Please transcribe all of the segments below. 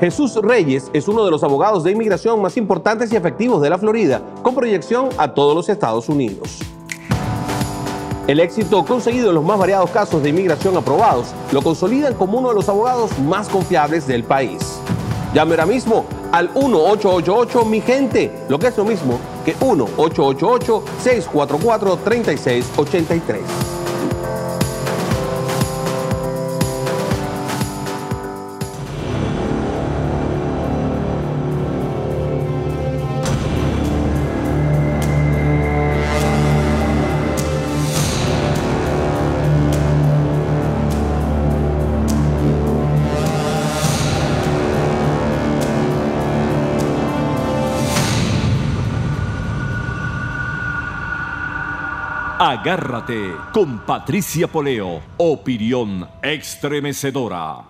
Jesús Reyes es uno de los abogados de inmigración más importantes y efectivos de la Florida, con proyección a todos los Estados Unidos. El éxito conseguido en los más variados casos de inmigración aprobados lo consolidan como uno de los abogados más confiables del país. Llame ahora mismo al 1-888-MI-GENTE, lo que es lo mismo que 1-888-644-3683. Agárrate con Patricia Poleo, opinión estremecedora.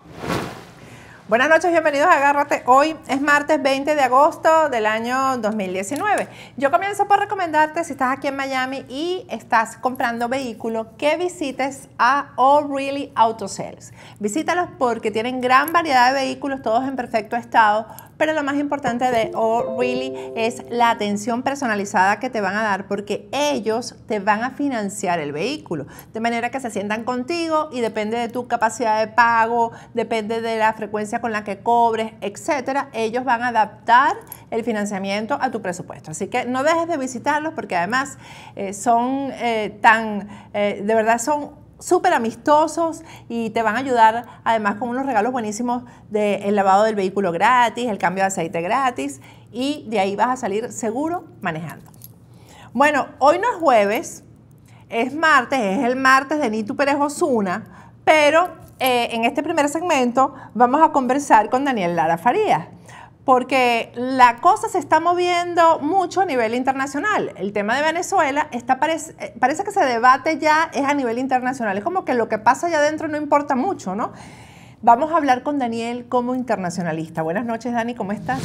Buenas noches, bienvenidos a Agárrate. Hoy es martes 20 de agosto del año 2019. Yo comienzo por recomendarte, si estás aquí en Miami y estás comprando vehículo, que visites a O'Reilly Auto Sales. Visítalos porque tienen gran variedad de vehículos, todos en perfecto estado, pero lo más importante de O'Reilly es la atención personalizada que te van a dar, porque ellos te van a financiar el vehículo, de manera que se sientan contigo y depende de tu capacidad de pago, depende de la frecuencia con la que cobres, etcétera. Ellos van a adaptar el financiamiento a tu presupuesto. Así que no dejes de visitarlos, porque además de verdad son súper amistosos y te van a ayudar además con unos regalos buenísimos del lavado del vehículo gratis, el cambio de aceite gratis, y de ahí vas a salir seguro manejando. Bueno, hoy no es jueves, es martes, es el martes de Nitu Pérez Osuna, pero en este primer segmento vamos a conversar con Daniel Lara Farías, porque la cosa se está moviendo mucho a nivel internacional. El tema de Venezuela parece que se debate ya es a nivel internacional. Es como que lo que pasa allá adentro no importa mucho, ¿no? Vamos a hablar con Daniel como internacionalista. Buenas noches, Dani, ¿cómo estás?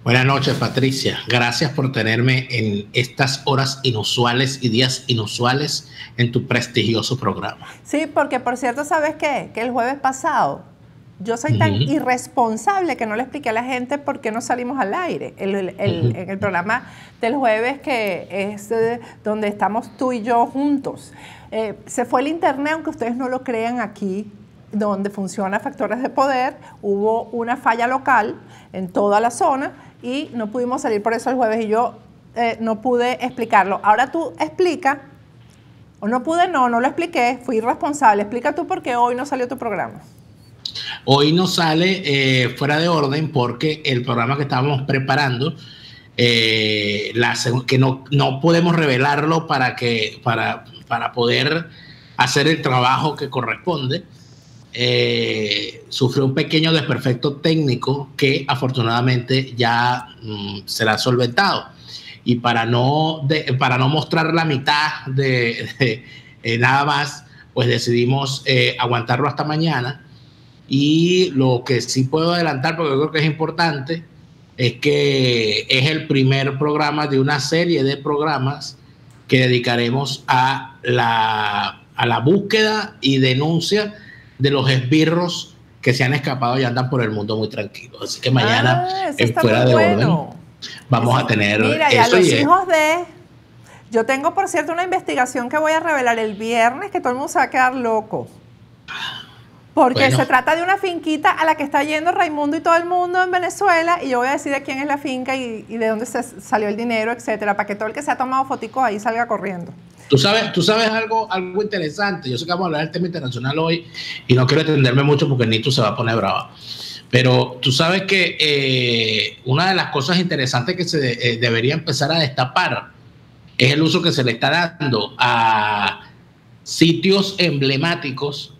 Buenas noches, Patricia. Gracias por tenerme en estas horas inusuales y días inusuales en tu prestigioso programa. Sí, porque por cierto, ¿sabes qué? Que el jueves pasado yo soy tan irresponsable que no le expliqué a la gente por qué no salimos al aire. En el programa del jueves, que es donde estamos tú y yo juntos. Se fue el internet, aunque ustedes no lo crean, aquí donde funciona Factores de Poder. Hubo una falla local en toda la zona y no pudimos salir por eso el jueves, y yo no pude explicarlo. Ahora tú explica, o no pude, no lo expliqué, fui irresponsable. Explica tú por qué hoy no salió tu programa. Hoy no sale fuera de orden porque el programa que estábamos preparando, que no podemos revelarlo para poder hacer el trabajo que corresponde, sufrió un pequeño desperfecto técnico que afortunadamente ya será solventado. Y para no mostrar la mitad de nada más, pues decidimos aguantarlo hasta mañana. Y lo que sí puedo adelantar, porque yo creo que es importante, es que es el primer programa de una serie de programas que dedicaremos a la búsqueda y denuncia de los esbirros que se han escapado y andan por el mundo muy tranquilos. Así que mañana, en Fuera de Orden, vamos a tener mira, eso. Y a los hijos de... Yo tengo, por cierto, una investigación que voy a revelar el viernes, que todo el mundo se va a quedar loco. Porque se trata de una finquita a la que está yendo Raimundo y todo el mundo en Venezuela, y yo voy a decir de quién es la finca y de dónde salió el dinero, etcétera, para que todo el que se ha tomado foticos ahí salga corriendo. Tú sabes algo interesante. Yo sé que vamos a hablar del tema internacional hoy y no quiero extenderme mucho porque Nitu se va a poner brava. Pero tú sabes que una de las cosas interesantes que se debería empezar a destapar es el uso que se le está dando a sitios emblemáticos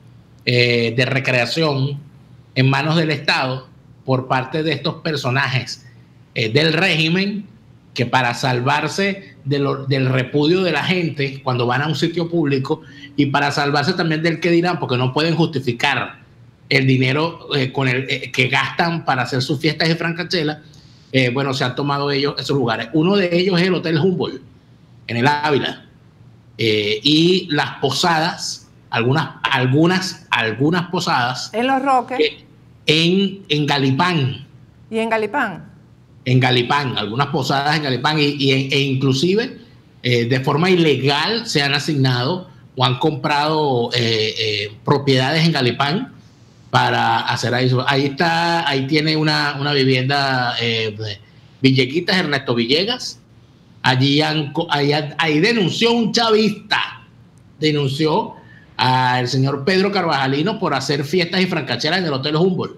de recreación en manos del Estado por parte de estos personajes del régimen, que para salvarse del repudio de la gente cuando van a un sitio público, y para salvarse también del que dirán, porque no pueden justificar el dinero que gastan para hacer sus fiestas de francachela, bueno, se han tomado ellos esos lugares. Uno de ellos es el Hotel Humboldt en el Ávila, y las posadas, algunas posadas en Los Roques, en Galipán. ¿Y en Galipán? En Galipán, algunas posadas en Galipán e inclusive de forma ilegal se han asignado o han comprado propiedades en Galipán para hacer eso. Ahí tiene una vivienda Villequitas, Ernesto Villegas. Ahí denunció un chavista, denunció al señor Pedro Carvajalino por hacer fiestas y francacheras en el Hotel Humboldt.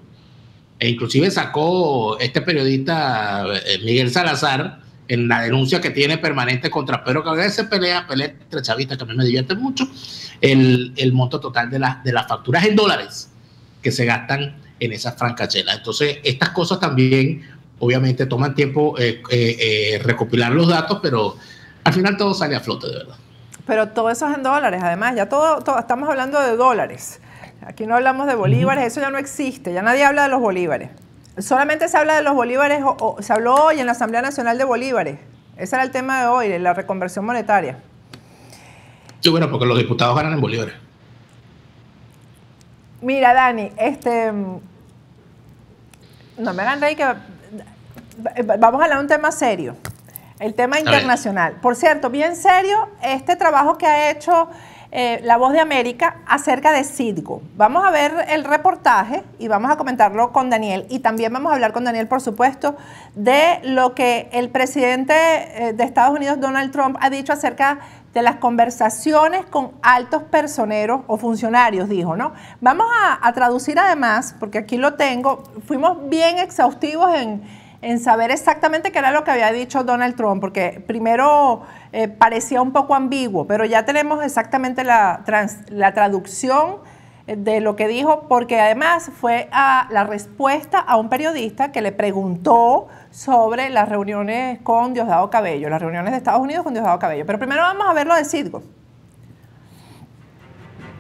E inclusive sacó este periodista Miguel Salazar en la denuncia que tiene permanente contra Pedro Carvajalino. Se pelea entre chavistas, que a mí me divierte mucho, el monto total de las facturas en dólares que se gastan en esas francacheras. Entonces, estas cosas también, obviamente, toman tiempo recopilar los datos, pero al final todo sale a flote, de verdad. Pero todo eso es en dólares, además, ya todo estamos hablando de dólares. Aquí no hablamos de bolívares, eso ya no existe, ya nadie habla de los bolívares. Solamente se habla de los bolívares, o se habló hoy en la Asamblea Nacional de Bolívares. Ese era el tema de hoy, de la reconversión monetaria. Sí, bueno, porque los diputados ganan en bolívares. Mira, Dani, no me hagan reír, que vamos a hablar de un tema serio. El tema internacional. Por cierto, bien serio, este trabajo que ha hecho La Voz de América acerca de Citgo. Vamos a ver el reportaje y vamos a comentarlo con Daniel. Y también vamos a hablar con Daniel, por supuesto, de lo que el presidente de Estados Unidos, Donald Trump, ha dicho acerca de las conversaciones con altos personeros o funcionarios, dijo, ¿no? Vamos a traducir además, porque aquí lo tengo, fuimos bien exhaustivos en saber exactamente qué era lo que había dicho Donald Trump, porque primero parecía un poco ambiguo, pero ya tenemos exactamente la traducción de lo que dijo, porque además fue la respuesta a un periodista que le preguntó sobre las reuniones con Diosdado Cabello, las reuniones de Estados Unidos con Diosdado Cabello. Pero primero vamos a ver lo de Citgo.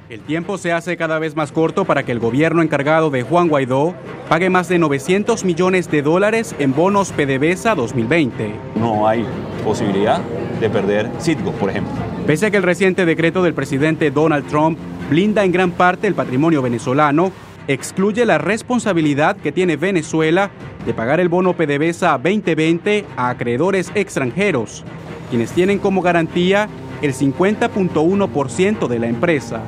El tiempo se hace cada vez más corto para que el gobierno encargado de Juan Guaidó pague más de 900 millones de dólares en bonos PDVSA 2020. No hay posibilidad de perder Citgo, por ejemplo. Pese a que el reciente decreto del presidente Donald Trump blinda en gran parte el patrimonio venezolano, excluye la responsabilidad que tiene Venezuela de pagar el bono PDVSA 2020 a acreedores extranjeros, quienes tienen como garantía el 50.1% de la empresa.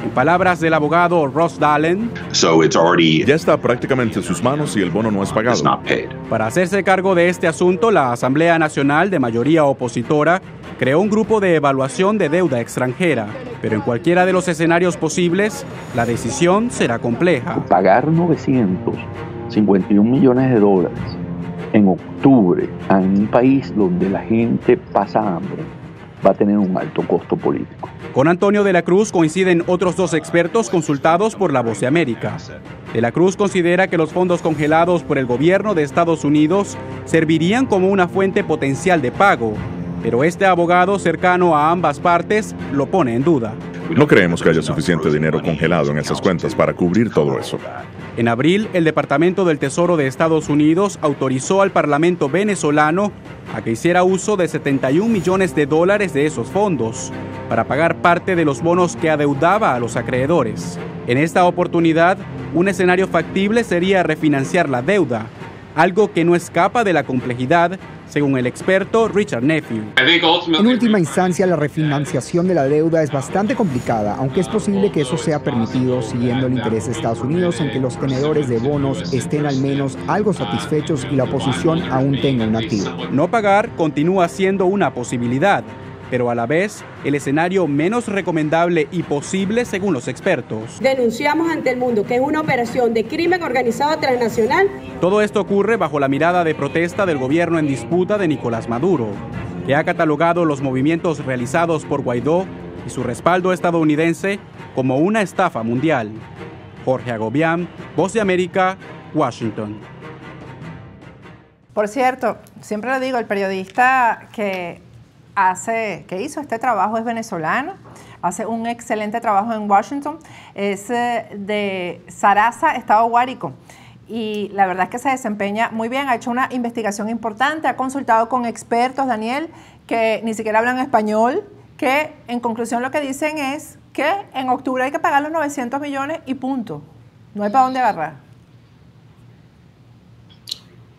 En palabras del abogado Ross Dahlen, ya está prácticamente en sus manos y el bono no es pagado. Para hacerse cargo de este asunto, la Asamblea Nacional, de mayoría opositora, creó un grupo de evaluación de deuda extranjera, pero en cualquiera de los escenarios posibles, la decisión será compleja. Pagar 951 millones de dólares en octubre a un país donde la gente pasa hambre va a tener un alto costo político. Con Antonio de la Cruz coinciden otros dos expertos consultados por La Voz de América. De la Cruz considera que los fondos congelados por el gobierno de Estados Unidos servirían como una fuente potencial de pago, pero este abogado cercano a ambas partes lo pone en duda. No creemos que haya suficiente dinero congelado en esas cuentas para cubrir todo eso. En abril, el Departamento del Tesoro de Estados Unidos autorizó al Parlamento venezolano a que hiciera uso de 71 millones de dólares de esos fondos para pagar parte de los bonos que adeudaba a los acreedores. En esta oportunidad, un escenario factible sería refinanciar la deuda, algo que no escapa de la complejidad, según el experto Richard Nephew. En última instancia, la refinanciación de la deuda es bastante complicada, aunque es posible que eso sea permitido siguiendo el interés de Estados Unidos en que los tenedores de bonos estén al menos algo satisfechos y la oposición aún tenga un activo. No pagar continúa siendo una posibilidad, pero a la vez el escenario menos recomendable y posible según los expertos. Denunciamos ante el mundo que es una operación de crimen organizado transnacional. Todo esto ocurre bajo la mirada de protesta del gobierno en disputa de Nicolás Maduro, que ha catalogado los movimientos realizados por Guaidó y su respaldo estadounidense como una estafa mundial. Jorge Agobián, Voz de América, Washington. Por cierto, siempre le digo, el periodista que hizo este trabajo es venezolano, hace un excelente trabajo en Washington, es de Sarasa, Estado Guárico, y la verdad es que se desempeña muy bien, ha hecho una investigación importante, ha consultado con expertos, Daniel, que ni siquiera hablan español, que en conclusión lo que dicen es que en octubre hay que pagar los 900 millones y punto, no hay para dónde agarrar.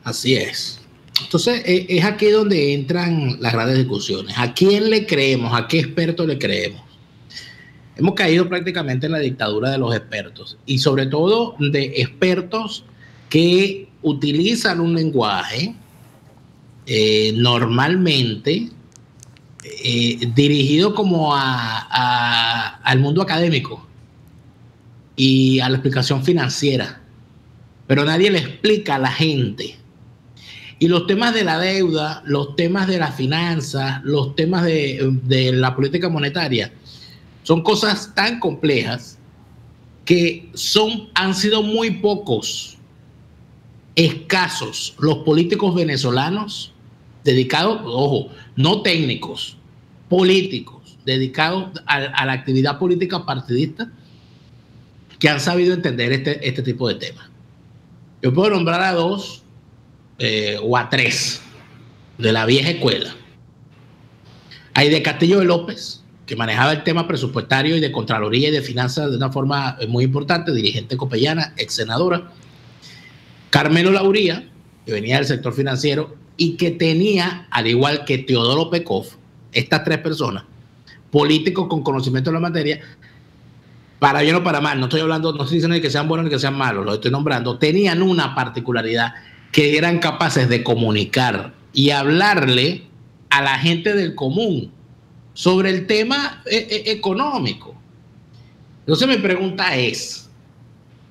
Así es. Entonces, es aquí donde entran las grandes discusiones. ¿A quién le creemos? ¿A qué experto le creemos? Hemos caído prácticamente en la dictadura de los expertos y sobre todo de expertos que utilizan un lenguaje normalmente dirigido como al mundo académico y a la explicación financiera, pero nadie le explica a la gente. Y los temas de la deuda, los temas de las finanzas, los temas de la política monetaria son cosas tan complejas que han sido muy pocos, escasos los políticos venezolanos dedicados, ojo, no técnicos, políticos, dedicados a la actividad política partidista que han sabido entender este tipo de temas. Yo puedo nombrar a 2 o a 3 de la vieja escuela. Hay de Castillo de López, que manejaba el tema presupuestario y de Contraloría y de Finanzas de una forma muy importante, dirigente copellana, ex senadora. Carmelo Lauría, que venía del sector financiero y que tenía, al igual que Teodoro Pekov, estas 3 personas, políticos con conocimiento de la materia, para bien o para mal, no estoy diciendo ni que sean buenos ni que sean malos, los estoy nombrando, tenían una particularidad que eran capaces de comunicar y hablarle a la gente del común sobre el tema económico. Entonces mi pregunta es,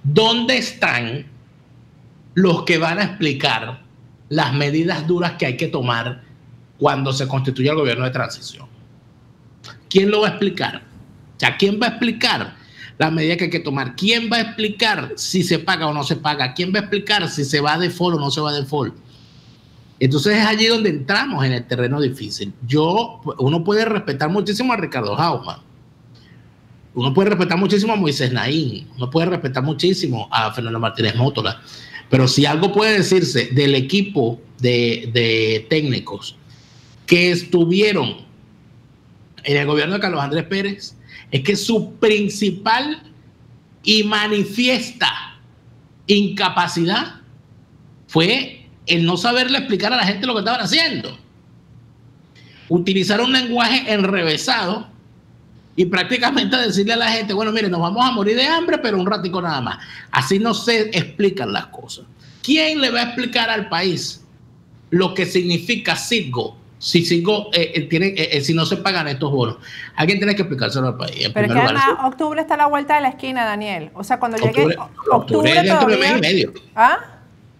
¿dónde están los que van a explicar las medidas duras que hay que tomar cuando se constituya el gobierno de transición? ¿Quién lo va a explicar? O sea, ¿quién va a explicar las medidas que hay que tomar? ¿Quién va a explicar si se paga o no se paga? ¿Quién va a explicar si se va a default o no se va a default? Entonces es allí donde entramos en el terreno difícil. Uno puede respetar muchísimo a Ricardo Jaume, uno puede respetar muchísimo a Moisés Naín, uno puede respetar muchísimo a Fernando Martínez Mótola, pero si algo puede decirse del equipo de técnicos que estuvieron en el gobierno de Carlos Andrés Pérez, es que su principal y manifiesta incapacidad fue el no saberle explicar a la gente lo que estaban haciendo. Utilizar un lenguaje enrevesado y prácticamente decirle a la gente, bueno, mire, nos vamos a morir de hambre, pero un ratico nada más. Así no se explican las cosas. ¿Quién le va a explicar al país lo que significa Citgo? Si no se pagan estos bonos, alguien tiene que explicárselo al país. Pero es que además octubre está a la vuelta de la esquina, Daniel. O sea, cuando llegue octubre es dentro de mes y medio. ¿Ah?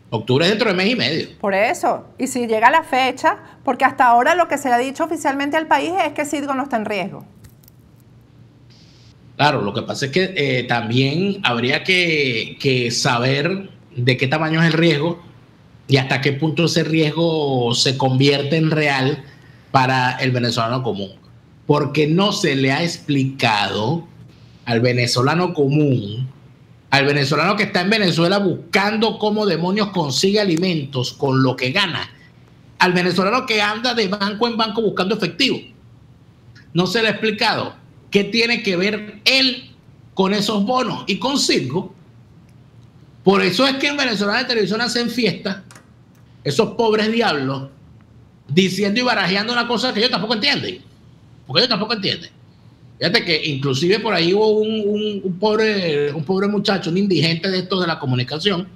Octubre es dentro de mes y medio. Por eso. Y si llega la fecha, porque hasta ahora lo que se le ha dicho oficialmente al país es que Citgo no está en riesgo. Claro, lo que pasa es que también habría que saber de qué tamaño es el riesgo y hasta qué punto ese riesgo se convierte en real para el venezolano común. Porque no se le ha explicado al venezolano común, al venezolano que está en Venezuela buscando cómo demonios consigue alimentos con lo que gana, al venezolano que anda de banco en banco buscando efectivo. No se le ha explicado qué tiene que ver él con esos bonos y con Citgo. Por eso es que en Venezuela de Televisión hacen fiesta esos pobres diablos diciendo y barajeando una cosa que ellos tampoco entienden. Porque ellos tampoco entienden. Fíjate que inclusive por ahí hubo un pobre muchacho, un indigente de estos de la comunicación,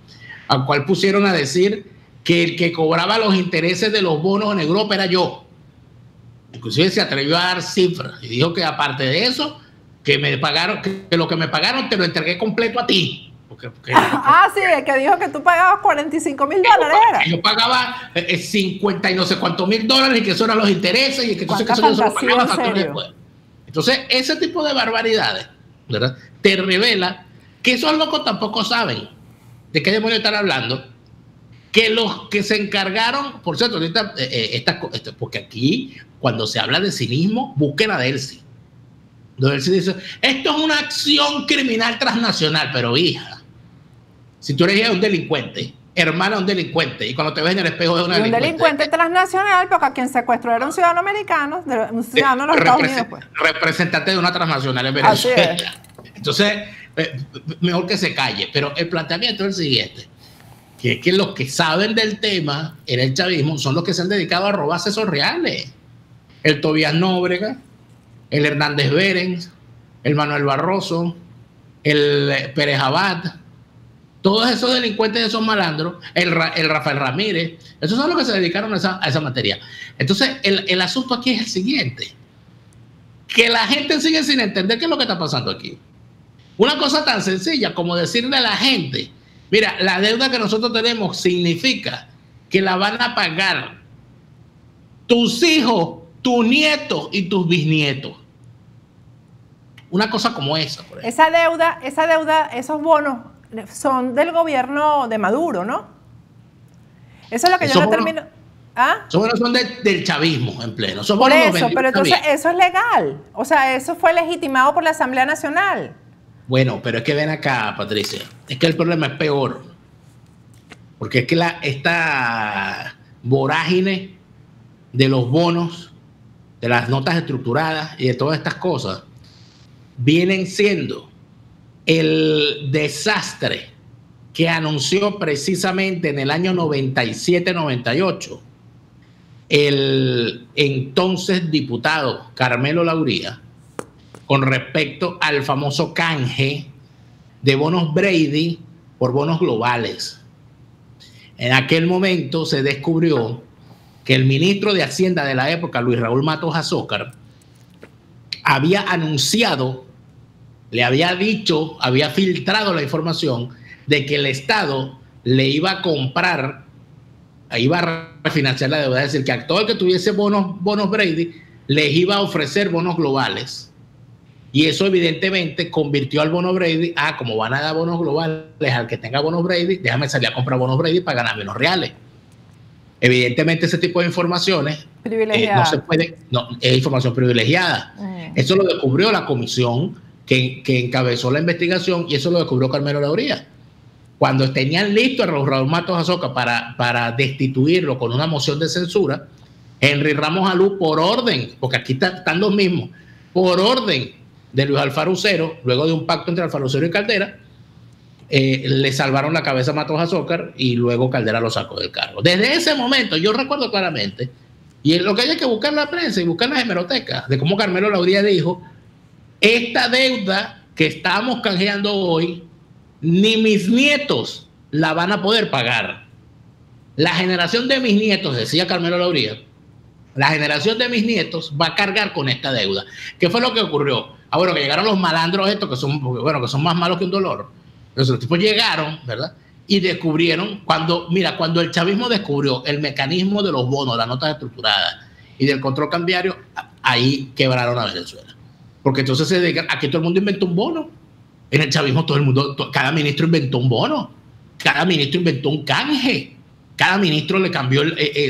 al cual pusieron a decir que el que cobraba los intereses de los bonos en Europa era yo. Inclusive se atrevió a dar cifras y dijo que aparte de eso, que me pagaron, que lo que me pagaron te lo entregué completo a ti. Sí, el que dijo que tú pagabas $45,000. Yo pagaba 50 y no sé cuántos $1,000 y que eso eran los intereses y que entonces que eso yo se lo pagaba factura después. Entonces, ese tipo de barbaridades, ¿verdad?, te revela que esos locos tampoco saben de qué demonios están hablando, que los que se encargaron, por cierto, ahorita, porque aquí, cuando se habla de cinismo, busquen a Delcy. Delcy dice, esto es una acción criminal transnacional, pero hija, si tú eres un delincuente, hermana de un delincuente, y cuando te ves en el espejo de una delincuente. Un delincuente transnacional, porque a quien secuestró era un ciudadano americano, un ciudadano de los Estados Unidos. Pues. Representante de una transnacional en Venezuela. Entonces, mejor que se calle. Pero el planteamiento es el siguiente. porque es que los que saben del tema en el chavismo son los que se han dedicado a robar asesores reales. El Tobías Nóbrega, el Hernández Berens, el Manuel Barroso, el Pérez Abad, todos esos delincuentes, esos malandros, el Rafael Ramírez, esos son los que se dedicaron a esa materia. Entonces, el asunto aquí es el siguiente, que la gente sigue sin entender qué es lo que está pasando aquí. Una cosa tan sencilla como decirle a la gente, mira, la deuda que nosotros tenemos significa que la van a pagar tus hijos, tus nietos y tus bisnietos. Una cosa como esa. Por ejemplo. Esa deuda, esos bonos son del gobierno de Maduro, ¿no? Eso es lo que yo no termino. ¿Ah? Esos bonos son del chavismo en pleno. Por eso, pero entonces eso es legal. O sea, eso fue legitimado por la Asamblea Nacional. Bueno, pero es que ven acá, Patricia, es que el problema es peor. Porque es que esta vorágine de los bonos, de las notas estructuradas y de todas estas cosas, vienen siendo el desastre que anunció precisamente en el año 97-98 el entonces diputado Carmelo Lauría con respecto al famoso canje de bonos Brady por bonos globales. En aquel momento se descubrió que el ministro de Hacienda de la época, Luis Raúl Matos Azócar, había anunciado, le había dicho, había filtrado la información de que el Estado le iba a comprar, iba a refinanciar la deuda, es decir, que a todo el que tuviese bonos Brady les iba a ofrecer bonos globales. Y eso evidentemente convirtió al bono Brady, como van a dar bonos globales al que tenga bonos Brady, déjame salir a comprar bonos Brady para ganar menos reales. Evidentemente ese tipo de informaciones no se puede, no, es información privilegiada. Eso lo descubrió la comisión que encabezó la investigación y eso lo descubrió Carmelo Lauría. Cuando tenían listo a Raúl Matos Azócar para destituirlo con una moción de censura, Henry Ramos Alú, por orden, porque aquí están los mismos, por orden de Luis Alfaro Ucero, luego de un pacto entre Alfaro Ucero y Caldera, le salvaron la cabeza a Matos Azócar y luego Caldera lo sacó del cargo. Desde ese momento, yo recuerdo claramente, y lo que hay que buscar en la prensa y buscar en las hemerotecas, de cómo Carmelo Lauría dijo, esta deuda que estamos canjeando hoy, ni mis nietos la van a poder pagar. La generación de mis nietos, decía Carmelo Lauría, la generación de mis nietos va a cargar con esta deuda. ¿Qué fue lo que ocurrió? Bueno, que llegaron los malandros estos, que son más malos que un dolor. Entonces, los tipos llegaron, ¿verdad? Y descubrieron, cuando el chavismo descubrió el mecanismo de los bonos, las notas estructuradas y del control cambiario, ahí quebraron a Venezuela. Porque entonces aquí todo el mundo inventó un bono. En el chavismo todo el mundo, cada ministro inventó un bono, cada ministro inventó un canje, cada ministro le cambió,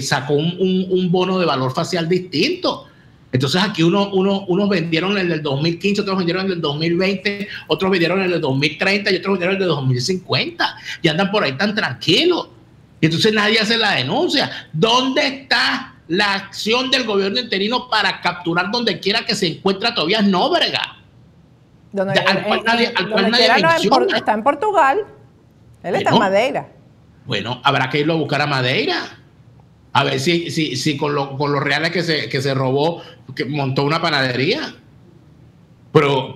sacó un bono de valor facial distinto. Entonces aquí unos vendieron el del 2015, otros vendieron el del 2020, otros vendieron el del 2030 y otros vendieron el del 2050. Y andan por ahí tan tranquilos. Y entonces nadie hace la denuncia. ¿Dónde está la acción del gobierno interino para capturar donde quiera que se encuentre a Tobías Nóbrega? Al cual nadie menciona. Está en Portugal. Él está en Madeira. Bueno, habrá que irlo a buscar a Madeira. A ver si con los reales que se robó, que montó una panadería. Pero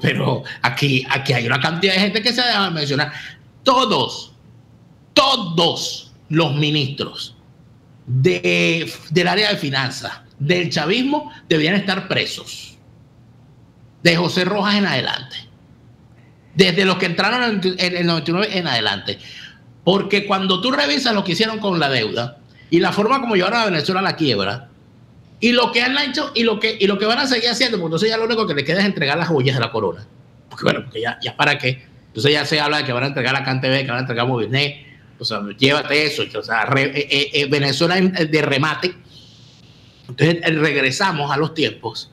aquí hay una cantidad de gente que se debe mencionar. Todos los ministros del área de finanzas, del chavismo, deberían estar presos. De José Rojas en adelante. Desde los que entraron en el 99 en adelante. Porque cuando tú revisas lo que hicieron con la deuda, y la forma como llevaron a Venezuela a la quiebra, y lo que han hecho, y lo que van a seguir haciendo, porque entonces ya lo único que les queda es entregar las joyas de la corona. Porque ya para qué. Entonces ya se habla de que van a entregar a CanTV, que van a entregar a Movinet. O sea, llévate eso. O sea, Venezuela de remate. Entonces regresamos a los tiempos,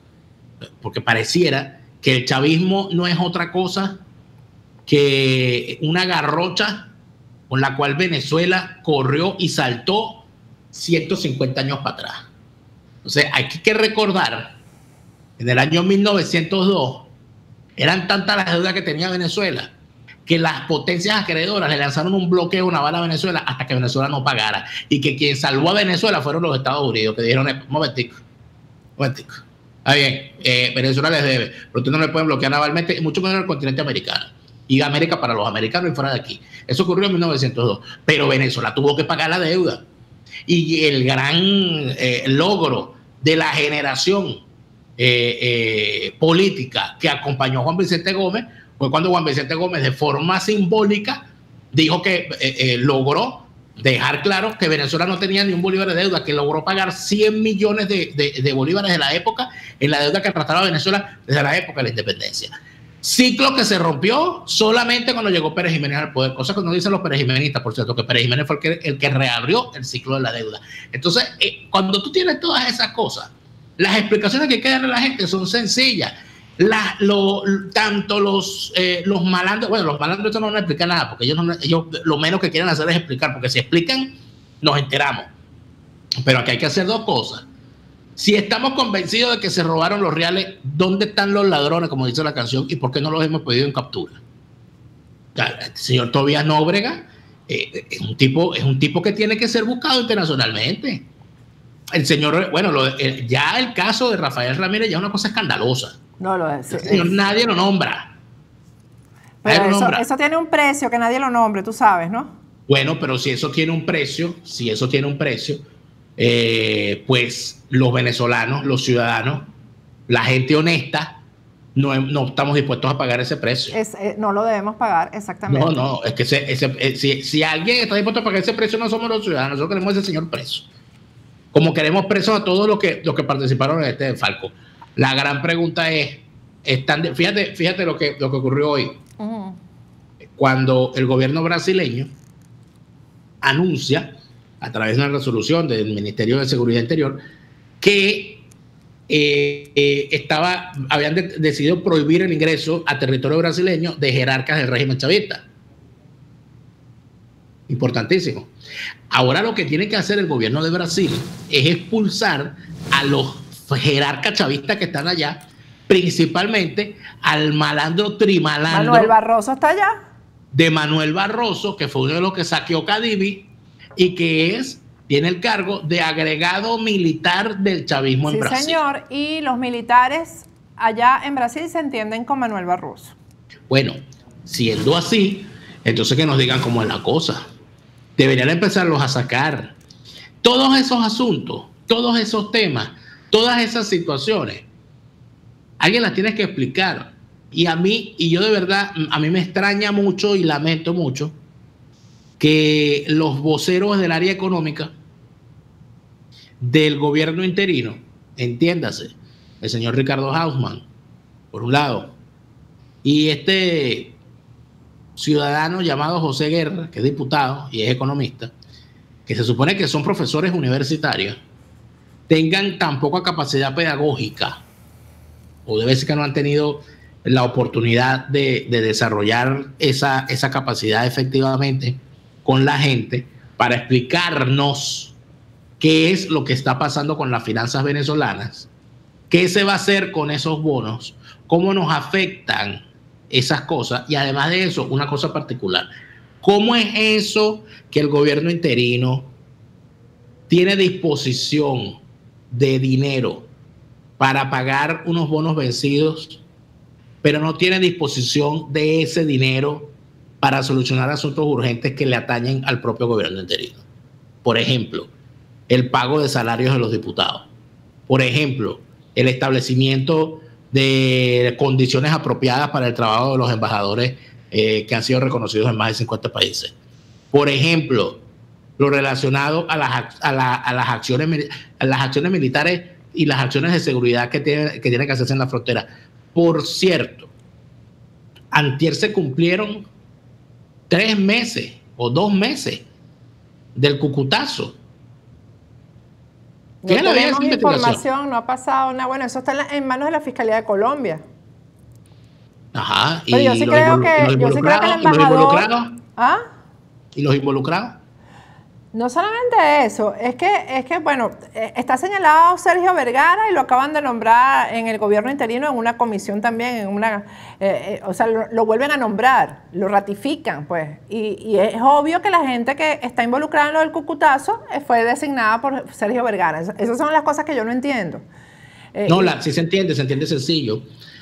porque pareciera que el chavismo no es otra cosa que una garrocha con la cual Venezuela corrió y saltó 150 años para atrás. Entonces hay que recordar, en el año 1902, eran tantas las deudas que tenía Venezuela, que las potencias acreedoras le lanzaron un bloqueo naval a Venezuela hasta que Venezuela no pagara, y que quien salvó a Venezuela fueron los Estados Unidos, que dijeron, momentico. Está bien, Venezuela les debe, pero ustedes no le pueden bloquear navalmente, y mucho menos en el continente americano. Y América para los americanos y fuera de aquí. Eso ocurrió en 1902. Pero Venezuela tuvo que pagar la deuda. Y el gran logro de la generación política que acompañó a Juan Vicente Gómez fue cuando Juan Vicente Gómez, de forma simbólica, dijo que logró dejar claro que Venezuela no tenía ni un bolívar de deuda, que logró pagar 100 millones de bolívares de la época en la deuda que arrastraba Venezuela desde la época de la independencia. Ciclo que se rompió solamente cuando llegó Pérez Jiménez al poder, cosa que no dicen los perejimenistas, por cierto, que Pérez Jiménez fue el que reabrió el ciclo de la deuda. Entonces, cuando tú tienes todas esas cosas, las explicaciones que hay que darle a la gente son sencillas. Tanto los malandros, bueno, los malandros esto no nos explican nada, porque ellos lo menos que quieren hacer es explicar, porque si explican, nos enteramos. Pero aquí hay que hacer dos cosas. Si estamos convencidos de que se robaron los reales, ¿dónde están los ladrones, como dice la canción, y por qué no los hemos pedido en captura? El señor Tobías Nóbrega es un tipo que tiene que ser buscado internacionalmente. El señor, bueno, ya el caso de Rafael Ramírez ya es una cosa escandalosa. No lo es. Nadie lo nombra. Pero eso tiene un precio, que nadie lo nombre, tú sabes, ¿no? Bueno, pero si eso tiene un precio, pues los venezolanos, los ciudadanos, la gente honesta, no estamos dispuestos a pagar ese precio. No lo debemos pagar, exactamente. No, es que si alguien está dispuesto a pagar ese precio, no somos los ciudadanos, nosotros queremos a ese señor preso. Como queremos presos a todos los que participaron en este Falco. La gran pregunta es, fíjate lo que ocurrió hoy. Cuando el gobierno brasileño anuncia, a través de una resolución del Ministerio de Seguridad Interior, que habían decidido prohibir el ingreso a territorio brasileño de jerarcas del régimen chavista. Importantísimo. Ahora lo que tiene que hacer el gobierno de Brasil es expulsar a los jerarcas chavistas que están allá, principalmente al malandro trimalandro. ¿Manuel Barroso está allá? De Manuel Barroso, que fue uno de los que saqueó Cadivi y que tiene el cargo de agregado militar del chavismo en Brasil. Sí, señor. Y los militares allá en Brasil se entienden con Manuel Barroso. Bueno, siendo así, entonces que nos digan cómo es la cosa. Deberían empezarlos a sacar. Todos esos asuntos, todos esos temas, todas esas situaciones, alguien las tiene que explicar. Y yo de verdad, a mí me extraña mucho y lamento mucho que los voceros del área económica del gobierno interino, entiéndase, el señor Ricardo Hausmann, por un lado, y este ciudadano llamado José Guerra, que es diputado y es economista, que se supone que son profesores universitarios, tengan tan poca capacidad pedagógica, o debe ser que no han tenido la oportunidad de desarrollar esa capacidad efectivamente con la gente para explicarnos qué es lo que está pasando con las finanzas venezolanas, qué se va a hacer con esos bonos, cómo nos afectan esas cosas, y además de eso, una cosa particular, ¿cómo es eso que el gobierno interino tiene disposición de dinero para pagar unos bonos vencidos, pero no tiene disposición de ese dinero para solucionar asuntos urgentes que le atañen al propio gobierno interino? Por ejemplo, el pago de salarios de los diputados. Por ejemplo, el establecimiento de condiciones apropiadas para el trabajo de los embajadores que han sido reconocidos en más de 50 países. Por ejemplo, lo relacionado a las acciones militares y las acciones de seguridad que tienen que hacerse en la frontera. Por cierto, antier se cumplieron 3 meses o 2 meses del Cucutazo. No tenemos información, no ha pasado nada. Bueno, eso está en manos de la Fiscalía de Colombia. Ajá. Pero yo sí creo que el embajador... ¿Y los involucrados? No solamente eso, es que bueno, está señalado Sergio Vergara y lo acaban de nombrar en el gobierno interino en una comisión también, en una, o sea, lo vuelven a nombrar, lo ratifican, pues. Y es obvio que la gente que está involucrada en lo del Cucutazo fue designada por Sergio Vergara. Esas son las cosas que yo no entiendo. No, sí se entiende sencillo,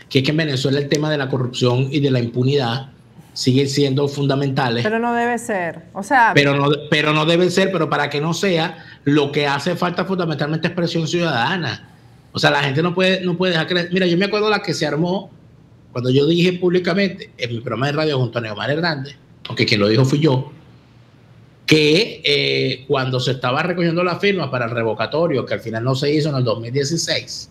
que es que en Venezuela el tema de la corrupción y de la impunidad siguen siendo fundamentales. Pero no debe ser, o sea... Pero no debe ser, pero para que no sea, lo que hace falta fundamentalmente es presión ciudadana. O sea, la gente no puede dejar creer. Mira, yo me acuerdo la que se armó cuando yo dije públicamente en mi programa de radio junto a Neomar Hernández, aunque quien lo dijo fui yo, que cuando se estaba recogiendo la firma para el revocatorio, que al final no se hizo en el 2016,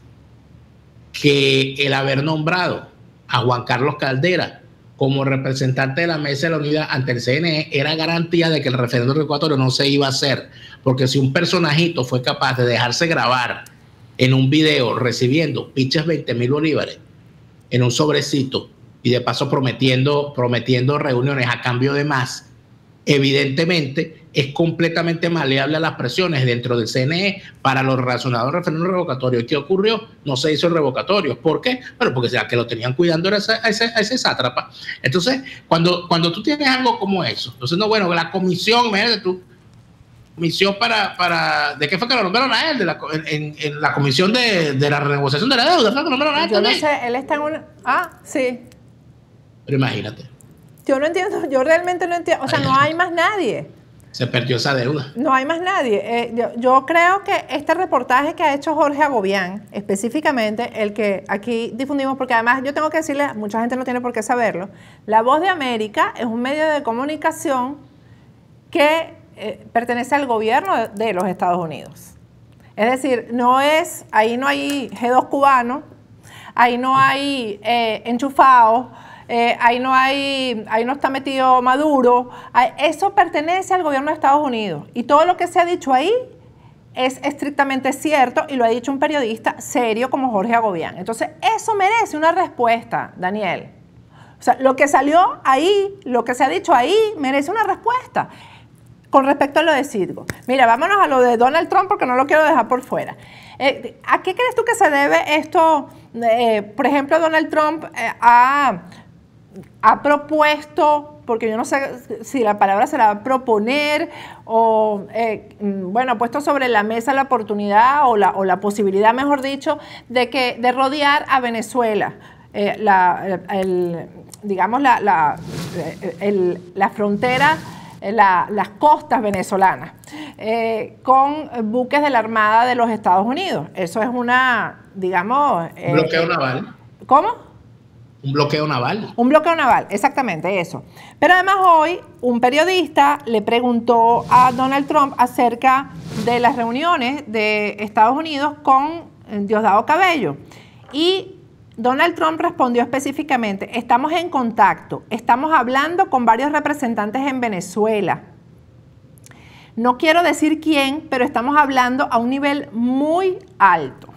que el haber nombrado a Juan Carlos Caldera como representante de la Mesa de la Unidad ante el CNE era garantía de que el referéndum revocatorio no se iba a hacer, porque si un personajito fue capaz de dejarse grabar en un video recibiendo piches 20,000 bolívares en un sobrecito y de paso prometiendo reuniones a cambio de más, evidentemente es completamente maleable a las presiones dentro del CNE para los relacionados al referéndum revocatorio. ¿Y qué ocurrió? No se hizo el revocatorio. ¿Por qué? Bueno, porque sea que lo tenían cuidando era a ese sátrapa. Entonces, cuando tú tienes algo como eso, entonces, no, bueno, la comisión, imagínate tú, comisión ¿de qué fue que lo nombraron a él? En la comisión de la renegociación de la deuda, ¿fue que lo nombraron a él? Yo no sé, él está en una... Ah, sí. Pero imagínate. Yo no entiendo, yo realmente no entiendo, o sea, no hay más nadie. Se perdió esa deuda. No hay más nadie. Yo creo que este reportaje que ha hecho Jorge Agobián, específicamente el que aquí difundimos, porque además yo tengo que decirle, mucha gente no tiene por qué saberlo, La Voz de América es un medio de comunicación que pertenece al gobierno de los Estados Unidos. Es decir, ahí no hay G2 cubano, ahí no hay enchufados, ahí no está metido Maduro, eso pertenece al gobierno de Estados Unidos y todo lo que se ha dicho ahí es estrictamente cierto y lo ha dicho un periodista serio como Jorge Agobián. Entonces eso merece una respuesta, Daniel. O sea, lo que salió ahí, lo que se ha dicho ahí merece una respuesta con respecto a lo de Citgo. Mira, vámonos a lo de Donald Trump porque no lo quiero dejar por fuera. ¿A qué crees tú que se debe esto? Por ejemplo, Donald Trump ha propuesto, porque yo no sé si la palabra será proponer o, bueno, ha puesto sobre la mesa la oportunidad o la posibilidad, mejor dicho, de rodear a Venezuela, digamos, la frontera, las costas venezolanas, con buques de la Armada de los Estados Unidos. Eso es digamos... un bloqueo naval. ¿Cómo? Un bloqueo naval. Un bloqueo naval, exactamente eso. Pero además hoy un periodista le preguntó a Donald Trump acerca de las reuniones de Estados Unidos con Diosdado Cabello. Y Donald Trump respondió específicamente: estamos en contacto, estamos hablando con varios representantes en Venezuela. No quiero decir quién, pero estamos hablando a un nivel muy alto.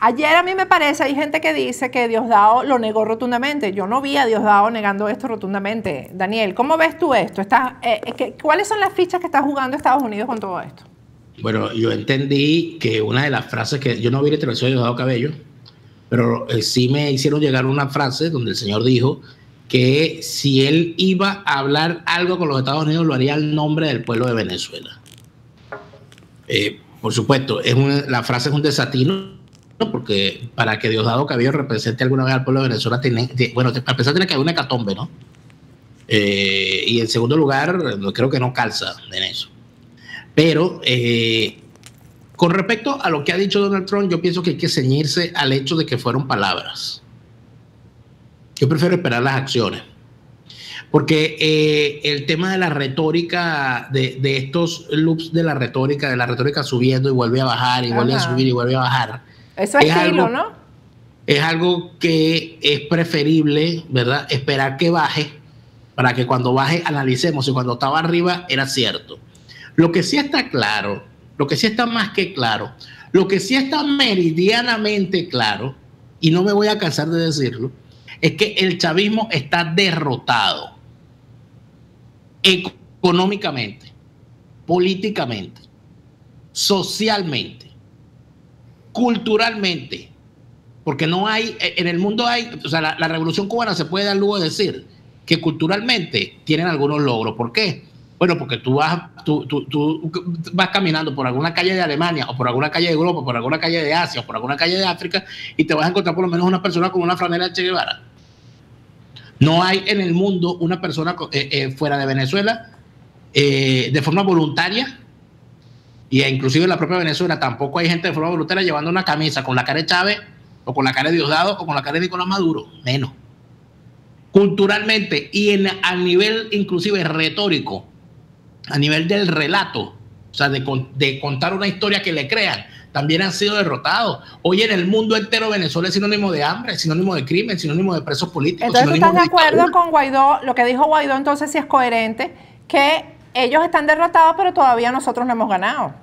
Ayer a mí me parece, hay gente que dice que Diosdado lo negó rotundamente. Yo no vi a Diosdado negando esto rotundamente. Daniel, ¿cómo ves tú esto? ¿Cuáles son las fichas que está jugando Estados Unidos con todo esto? Bueno, yo entendí que una de las frases que... Yo no vi la intervención de Diosdado Cabello, pero sí me hicieron llegar una frase donde el señor dijo que si él iba a hablar algo con los Estados Unidos, lo haría en nombre del pueblo de Venezuela. Por supuesto, la frase es un desatino, porque para que Diosdado Cabello represente alguna vez al pueblo de Venezuela, bueno, para empezar tiene que haber una hecatombe, ¿no? Y en segundo lugar, creo que no calza en eso. Pero con respecto a lo que ha dicho Donald Trump, yo pienso que hay que ceñirse al hecho de que fueron palabras. Yo prefiero esperar las acciones. Porque el tema de la retórica, de estos loops de la retórica subiendo y vuelve a bajar, y vuelve a subir y vuelve a bajar. Eso es estilo, ¿no? Es algo que es preferible, ¿verdad? Esperar que baje para que cuando baje analicemos si cuando estaba arriba era cierto. Lo que sí está claro, lo que sí está más que claro, lo que sí está meridianamente claro, y no me voy a cansar de decirlo, es que el chavismo está derrotado económicamente, políticamente, socialmente, culturalmente, porque no hay, en el mundo hay, o sea, la Revolución Cubana se puede dar lujo de decir que culturalmente tienen algunos logros. ¿Por qué? Bueno, porque tú vas caminando por alguna calle de Alemania, o por alguna calle de Europa, o por alguna calle de Asia, o por alguna calle de África, y te vas a encontrar por lo menos una persona con una franela de Che Guevara. No hay en el mundo una persona fuera de Venezuela de forma voluntaria, y inclusive en la propia Venezuela tampoco hay gente de forma voluntaria llevando una camisa con la cara de Chávez, o con la cara de Diosdado, o con la cara de Nicolás Maduro, menos. Culturalmente y a nivel inclusive retórico, a nivel del relato, o sea, de contar una historia que le crean, también han sido derrotados. Hoy en el mundo entero Venezuela es sinónimo de hambre, es sinónimo de crimen, es sinónimo de presos políticos. Entonces, ¿tú estás de acuerdo con Guaidó? Lo que dijo Guaidó entonces sí es coherente, que ellos están derrotados, pero todavía nosotros no hemos ganado.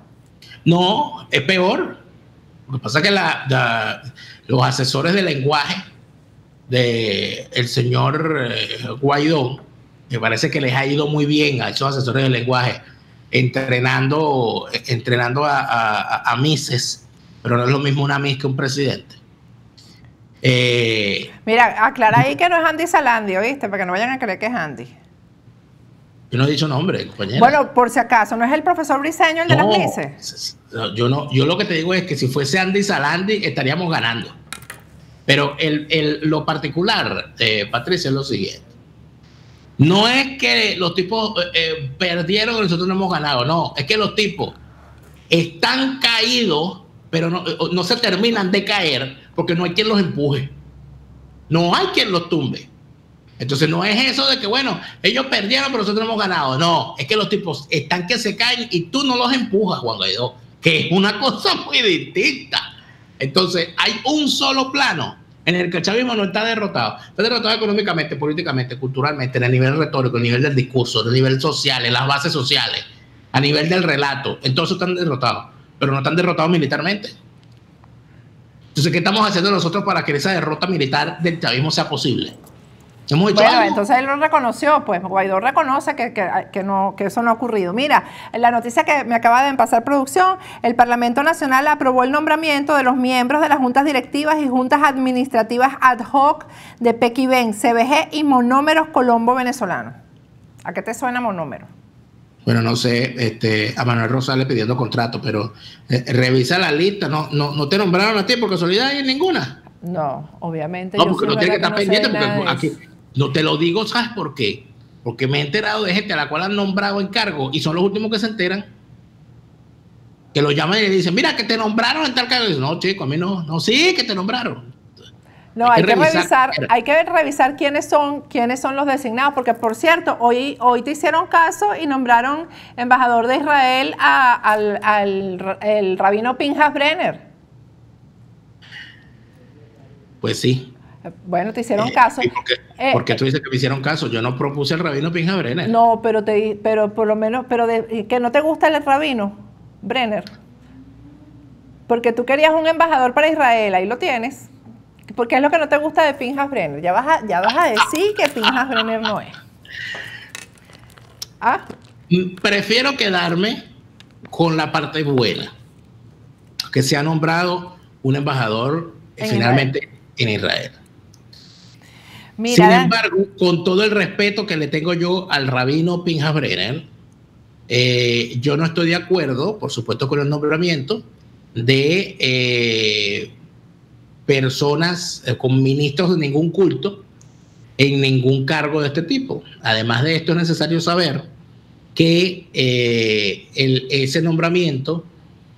No, es peor. Lo que pasa es que los asesores de lenguaje del señor Guaidó, me parece que les ha ido muy bien a esos asesores de lenguaje, entrenando a mises, pero no es lo mismo una mis que un presidente. Mira, aclara ahí que no es Andy Salandio, ¿viste? Para que no vayan a creer que es Andy. Yo no he dicho nombre, compañero. Bueno, por si acaso, ¿no es el profesor Briceño el de las mises? Yo lo que te digo es que si fuese Andy Salandi estaríamos ganando. Pero lo particular, Patricia, es lo siguiente. No es que los tipos perdieron y nosotros no hemos ganado, no. Es que los tipos están caídos, pero no se terminan de caer porque no hay quien los empuje. No hay quien los tumbe. Entonces no es eso de que, bueno, ellos perdieron, pero nosotros no hemos ganado. No, es que los tipos están que se caen y tú no los empujas, Juan Guaidó, que es una cosa muy distinta. Entonces hay un solo plano en el que el chavismo no está derrotado. Está derrotado económicamente, políticamente, culturalmente, en el nivel retórico, en el nivel del discurso, en el nivel social, en las bases sociales, a nivel del relato. Entonces están derrotados, pero no están derrotados militarmente. Entonces, ¿qué estamos haciendo nosotros para que esa derrota militar del chavismo sea posible? Bueno, entonces él lo reconoció, pues Guaidó reconoce que eso no ha ocurrido. Mira, la noticia que me acaba de pasar producción, el Parlamento Nacional aprobó el nombramiento de los miembros de las juntas directivas y juntas administrativas ad hoc de Pequiven, CBG y Monómeros Colombo Venezolano. ¿A qué te suena Monómero? Bueno, no sé, a Manuel Rosales pidiendo contrato, pero revisa la lista, no te nombraron a ti por casualidad y ninguna. No, obviamente. No, porque no tiene que estar pendiente, porque aquí no te lo digo, ¿sabes por qué? Porque me he enterado de gente a la cual han nombrado en cargo y son los últimos que se enteran, que lo llaman y le dicen, mira, que te nombraron en tal cargo. Y dicen, no, chico, a mí no, sí, que te nombraron. No, hay que revisar quiénes son los designados, porque por cierto, hoy te hicieron caso y nombraron embajador de Israel al rabino Pinhas Brenner. Pues sí. Bueno, te hicieron caso. ¿Por qué tú dices que me hicieron caso? Yo no propuse el rabino Pinhas Brenner. No, pero por lo menos, que no te gusta el rabino Brenner. Porque tú querías un embajador para Israel, ahí lo tienes. ¿Por qué es lo que no te gusta de Pinhas Brenner? Ya vas a decir que Pinhas Brenner no es. ¿Ah? Prefiero quedarme con la parte buena. Que se ha nombrado un embajador finalmente en Israel. Mira, sin embargo, con todo el respeto que le tengo yo al rabino Pinhas Brenner, yo no estoy de acuerdo, por supuesto, con el nombramiento de personas con ministros de ningún culto en ningún cargo de este tipo. Además de esto, es necesario saber que ese nombramiento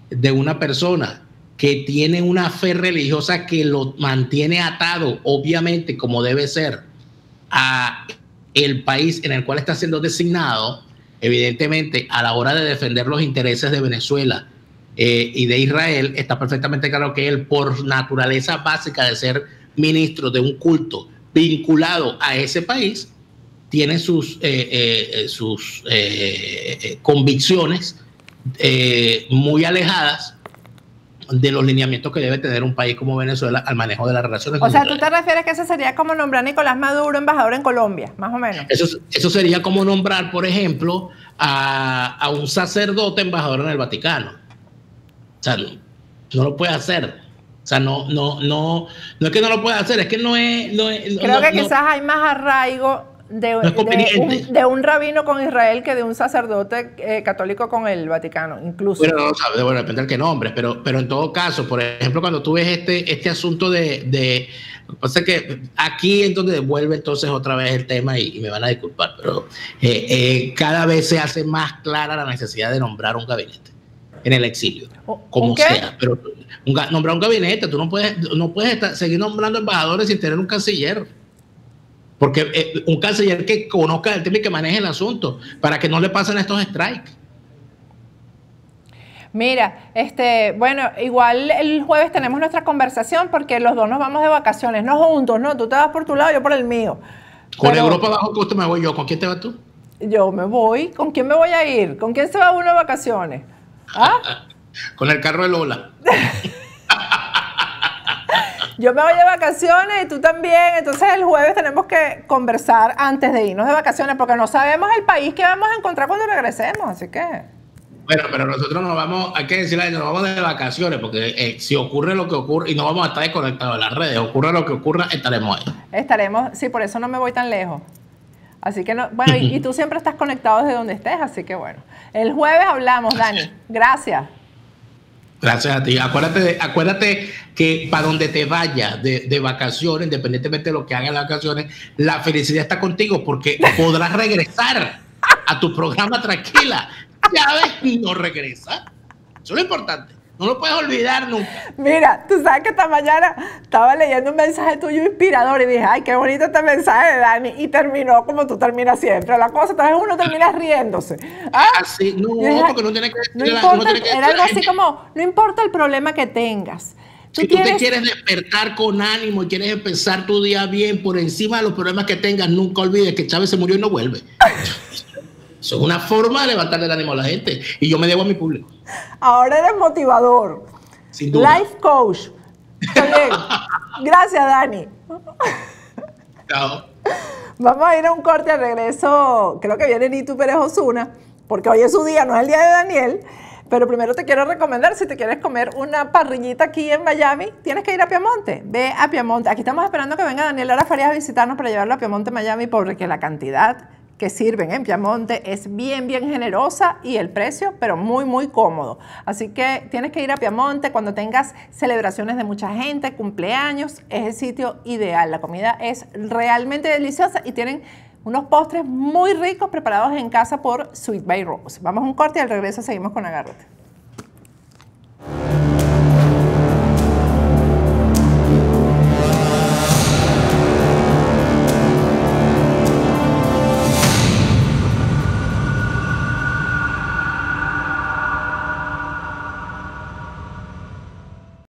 de una persona que tiene una fe religiosa que lo mantiene atado, obviamente, como debe ser, a el país en el cual está siendo designado, evidentemente, a la hora de defender los intereses de Venezuela y de Israel, está perfectamente claro que él, por naturaleza básica de ser ministro de un culto vinculado a ese país, tiene sus convicciones muy alejadas de los lineamientos que debe tener un país como Venezuela al manejo de las relaciones. O sea, ¿tú te refieres que eso sería como nombrar a Nicolás Maduro embajador en Colombia, más o menos? Eso sería como nombrar, por ejemplo, a un sacerdote embajador en el Vaticano. O sea, no lo puede hacer. O sea, no es que no lo pueda hacer, es que no es. Creo que quizás hay más arraigo de un rabino con Israel que de un sacerdote católico con el Vaticano, incluso. Bueno, no sabes, bueno, depende del que nombres, pero en todo caso, por ejemplo, cuando tú ves este asunto de pasa que aquí es donde vuelve entonces otra vez el tema y me van a disculpar, pero cada vez se hace más clara la necesidad de nombrar un gabinete en el exilio, como sea, pero nombrar un gabinete, tú no puedes seguir nombrando embajadores sin tener un canciller. Porque un canciller que conozca el tema y que maneje el asunto, para que no le pasen estos strikes. Mira, bueno, igual el jueves tenemos nuestra conversación porque los dos nos vamos de vacaciones, no juntos, no, tú te vas por tu lado, yo por el mío. Con Europa bajo costo me voy yo, ¿con quién te vas tú? Yo me voy, ¿con quién me voy a ir? ¿Con quién se va uno de vacaciones? ¿Ah? Con el carro de Lola. Yo me voy de vacaciones y tú también, entonces el jueves tenemos que conversar antes de irnos de vacaciones porque no sabemos el país que vamos a encontrar cuando regresemos, así que... Bueno, pero nosotros nos vamos, hay que decirle, nos vamos de vacaciones porque si ocurre lo que ocurre, y no vamos a estar desconectados de las redes, ocurre lo que ocurra, estaremos ahí. Estaremos, sí, por eso no me voy tan lejos. Así que no, bueno, y tú siempre estás conectado desde donde estés, así que bueno. El jueves hablamos, Dani. Gracias. Gracias a ti. Acuérdate que para donde te vayas de vacaciones, independientemente de lo que hagas en las vacaciones, la felicidad está contigo porque podrás regresar a tu programa tranquila. Ya ves, no regresa. Eso es lo importante. No lo puedes olvidar nunca. Mira, tú sabes que esta mañana estaba leyendo un mensaje tuyo inspirador y dije, ay, qué bonito este mensaje de Dani. Y terminó como tú terminas siempre. La cosa, tal vez uno termina riéndose. Sí, no, dije, porque no tiene que... No importa, era algo así como, no importa el problema que tengas. Si tú te quieres despertar con ánimo y quieres empezar tu día bien por encima de los problemas que tengas, nunca olvides que Chávez se murió y no vuelve. Eso es una forma de levantarle el ánimo a la gente. Y yo me debo a mi público. Ahora eres motivador. Sin duda. Life coach. Está bien. Gracias, Dani. Chao. Vamos a ir a un corte, al regreso. Creo que viene Nitu Pérez Osuna, porque hoy es su día, no es el día de Daniel. Pero primero te quiero recomendar, si te quieres comer una parrillita aquí en Miami, tienes que ir a Piamonte. Ve a Piamonte. Aquí estamos esperando que venga Daniel Lara Farías a visitarnos para llevarlo a Piamonte, Miami, porque la cantidad que sirven en Piamonte es bien generosa y el precio, pero muy cómodo. Así que tienes que ir a Piamonte cuando tengas celebraciones de mucha gente, cumpleaños, es el sitio ideal. La comida es realmente deliciosa y tienen unos postres muy ricos preparados en casa por Sweet by Rose. Vamos a un corte y al regreso seguimos con Agárrate.